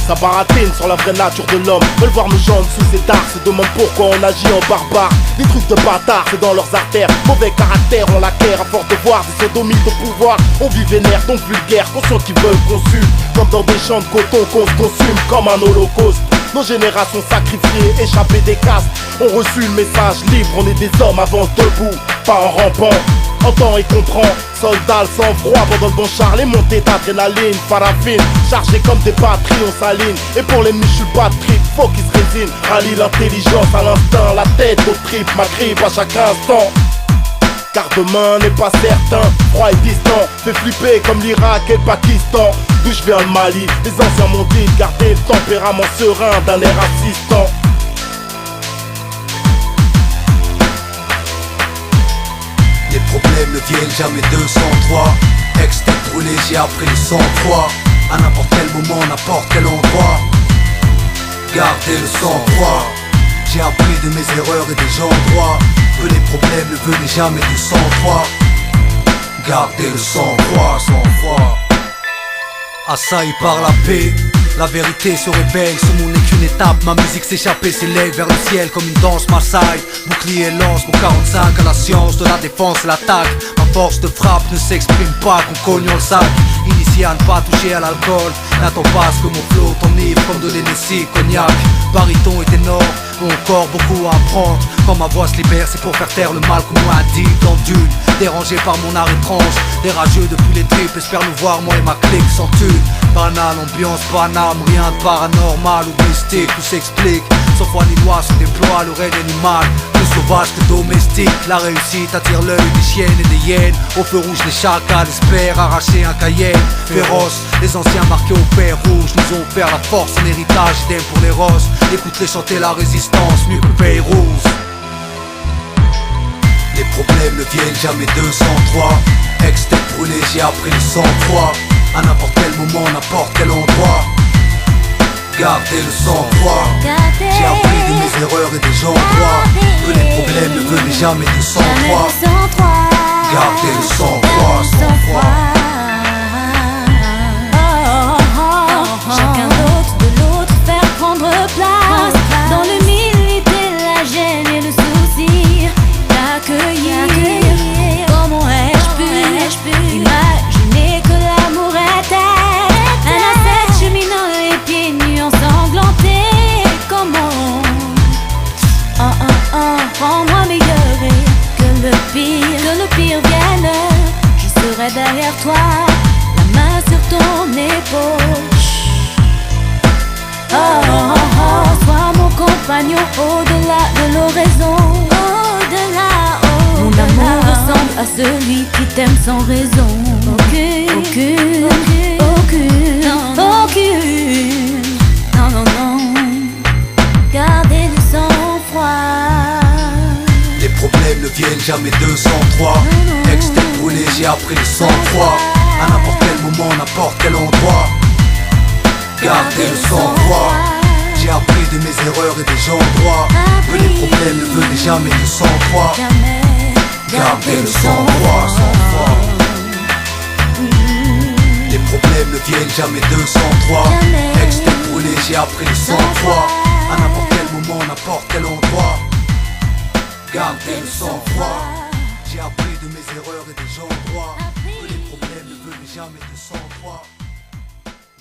Ça baratine sur la vraie nature de l'homme. Veulent voir mes jambes sous ces dards, se demandent pourquoi on agit en barbare. Des trucs de bâtards, c'est dans leurs artères. Mauvais caractère, on l'acquiert à force de voir des sodomites au pouvoir. On vit vénère, donc vulgaire, conscient qu'ils veulent qu'on suve. Comme dans des champs de coton qu'on se consume comme un holocauste. Nos générations sacrifiées, échappées des castes, ont reçu le message libre, on est des hommes avant debout, pas en rampant. Entends et comprends, soldats sans froid pendant le bon char, les montées d'adrénaline, paraffine, chargées comme des batteries, on s'aligne. Et pour l'ennemi je suis pas de trip, faut qu'il se résine. Rallie l'intelligence à l'instinct, la tête au trip, ma grippe à chaque instant. Car demain n'est pas certain, froid et distant, fait flipper comme l'Irak et le Pakistan. D'où je viens le Mali, les anciens m'ont dit de garder le tempérament serein d'un air assistant. Les problèmes ne viennent jamais de sans toi. Ex-tête brûlée, j'ai appris le sang-froid. À n'importe quel moment, n'importe quel endroit. Gardez le sang-froid. J'ai appris de mes erreurs et des gens droits que les problèmes ne venaient jamais du sang-froid. Gardez le sang-froid, sang-froid. Assailli par la paix, la vérité se révèle. Ce monde n'est qu'une étape, ma musique s'échappait, s'élève vers le ciel comme une danse Maasai. Bouclier lance mon 45 à la science de la défense et l'attaque. Ma force de frappe ne s'exprime pas qu'on cogne le sac. Initié à ne pas toucher à l'alcool, n'attends pas à ce que mon flot t'enivre comme de l'Hennessy, cognac. Baryton et ténor ont encore beaucoup à apprendre. Quand ma voix se libère, c'est pour faire taire le mal qu'on m'a dit dans Dune. Dérangé par mon art étrange, des rageux depuis les tripes espèrent nous voir, moi et ma clique sans thune. Banale, ambiance, baname, rien de paranormal ou mystique, tout s'explique. Sans foi ni loi se déploie le règne animal, plus sauvage que domestique. La réussite attire l'œil des chiennes et des hyènes. Au feu rouge les chacals espèrent arracher un Cayenne féroce. Les anciens marqués au fer rouge nous ont offert la force, un héritage idem pour les roses. Écoute-les chanter la résistance, mieux que Pérouse. Les problèmes ne viennent jamais de sans toi. Ex-tête brûlée, j'ai appris le sang-froid. À n'importe quel moment, n'importe quel endroit. Gardez le sang-froid. J'ai appris de mes erreurs et des gens droits que les problèmes ne venaient jamais du sang-froid. Gardez le sang-froid, sang-froid. Chacun d'autre de l'autre, faire prendre place dans le militer, la gêne et le souci. L'accueillir, comment ai-je pu imaginer que l'amour était un ascète cheminant les pieds nus ensanglantés. Comment rends-moi meilleur et que le pire vienne. Je serai derrière toi, la main sur ton épaule. Sois mon compagnon au-delà de l'horizon. Mon amour ressemble à celui qui t'aime sans raison. Aucune. Non. Gardez le sang-froid. Les problèmes ne viennent jamais de sang-froid. Ex-tête brûlée, j'ai appris le sang-froid. À n'importe quel moment, n'importe quel endroit. Gardez le sang-froid. J'ai appris de mes erreurs et des gens droits que les problèmes ne venaient jamais du sang-froid. Gardez le sang-froid, sang-froid. Les problèmes ne viennent jamais de sang-froid. Ex-tête brûlée, j'ai appris le sang-froid. À n'importe quel moment, n'importe quel endroit. Gardez le sang-froid. J'ai appris de mes erreurs et des gens droits que les problèmes ne venaient jamais de sang-froid.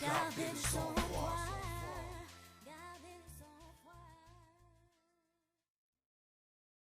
Gardez le sang-froid.